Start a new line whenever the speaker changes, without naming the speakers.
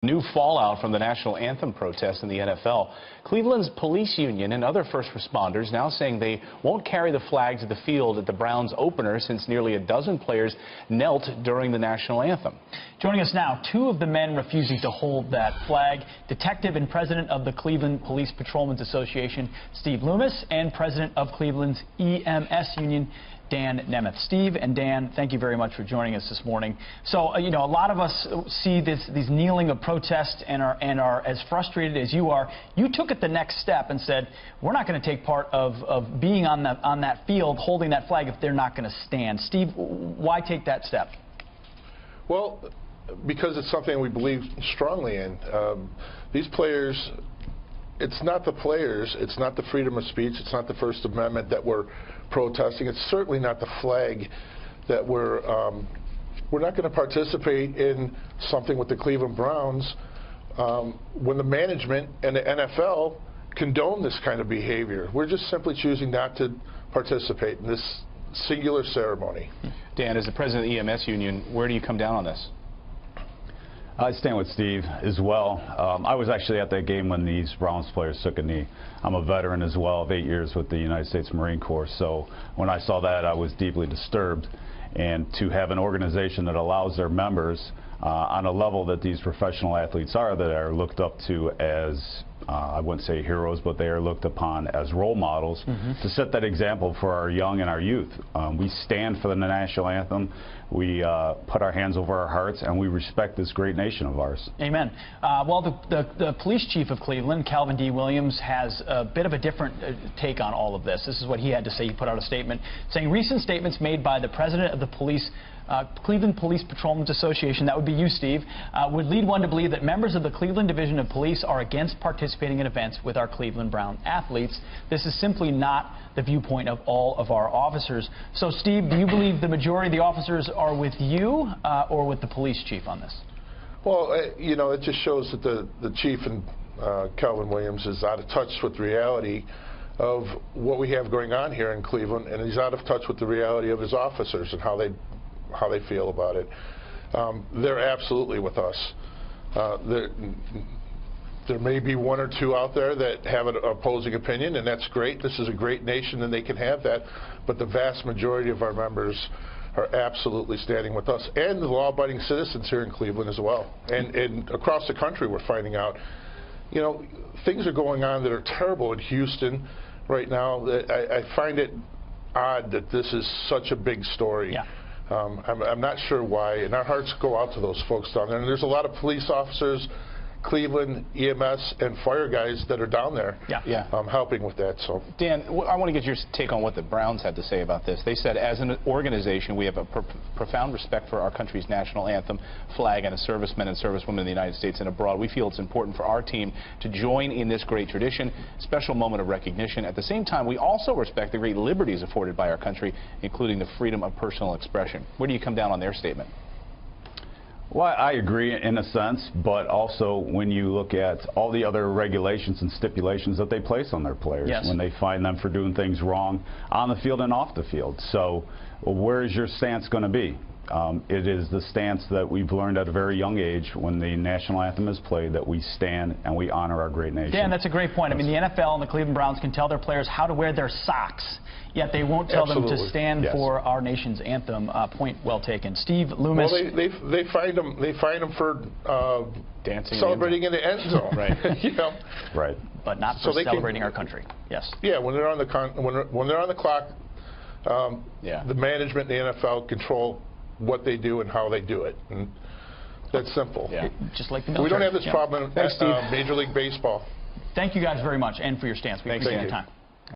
New fallout from the national anthem protest in the NFL. Cleveland's police union and other first responders now saying they won't carry the flag to the field at the Browns opener since nearly a dozen players knelt during the national anthem.
Joining us now, two of the men refusing to hold that flag, Detective and President of the Cleveland Police Patrolmen's Association, Steve Loomis, and President of Cleveland's EMS union, Dan Nemeth. Steve and Dan, thank you very much for joining us this morning. So, you know, a lot of us see these kneeling of protest and are as frustrated as you are. You took it the next step and said, we're not going to take part of being on that field, holding that flag if they're not going to stand. Steve, why take that step?
Well, because it's something we believe strongly in. These players, it's not the players, it's not the freedom of speech, it's not the First Amendment that we're protesting. It's certainly not the flag that we're not going to participate in something with the Cleveland Browns when the management and the NFL condone this kind of behavior. We're just simply choosing not to participate in this singular ceremony.
Dan, as the president of the EMS union, where do you come down on this?
I stand with Steve as well. I was actually at that game when these Browns players took a knee. I'm a veteran as well of 8 years with the United States Marine Corps, so when I saw that, I was deeply disturbed. And to have an organization that allows their members on a level that these professional athletes are, that are looked up to as, I wouldn't say heroes, but they are looked upon as role models, to set that example for our young and our youth. We stand for the national anthem. We put our hands over our hearts, and we respect this great nation of ours.
Amen. Well, the police chief of Cleveland, Calvin D. Williams, has a bit of a different take on all of this. This is what he had to say. He put out a statement saying recent statements made by the president of the Cleveland Police Patrolmen's Association, that would be you, Steve, would lead one to believe that members of the Cleveland Division of Police are against participating in events with our Cleveland Brown athletes. This is simply not the viewpoint of all of our officers. So, Steve, do you believe the majority of the officers are with you or with the police chief on this?
Well, you know, it just shows that the chief and Calvin Williams is out of touch with reality of what we have going on here in Cleveland, and he's out of touch with the reality of his officers and how they feel about it. They're absolutely with us. There may be one or two out there that have an opposing opinion, and that's great. This is a great nation, and they can have that. But the vast majority of our members are absolutely standing with us, and the law-abiding citizens here in Cleveland as well. And across the country, we're finding out, you know, things are going on that are terrible in Houston right now. I find it odd that this is such a big story.
Yeah.
I'm not sure why, and our hearts go out to those folks down there. And there's a lot of police officers, Cleveland, EMS, and fire guys that are down there helping with that. So,
Dan, I want to get your take on what the Browns had to say about this. They said, as an organization, we have a profound respect for our country's national anthem, flag, and the servicemen and servicewomen in the United States and abroad. We feel it's important for our team to join in this great tradition, special moment of recognition. At the same time, we also respect the great liberties afforded by our country, including the freedom of personal expression. Where do you come down on their statement?
Well, I agree in a sense, but also when you look at all the other regulations and stipulations that they place on their players when they find them for doing things wrong on the field and off the field. So where is your stance going to be? It is the stance that we've learned at a very young age when the national anthem is played, that we stand and we honor our great nation.
Dan, that's a great point. I mean, the NFL and the Cleveland Browns can tell their players how to wear their socks, yet they won't tell them to stand for our nation's anthem. Point well taken. Steve Loomis.
Well, they find them for
dancing,
celebrating in the end zone,
right?
You know,
right.
But not for celebrating our country. Yes.
Yeah, when they're on the clock, the management and the NFL control what they do and how they do it. And that's simple.
Yeah. Just like the military.
We don't have this problem at Major League Baseball.
Thank you guys very much, and for your stance. We appreciate your time.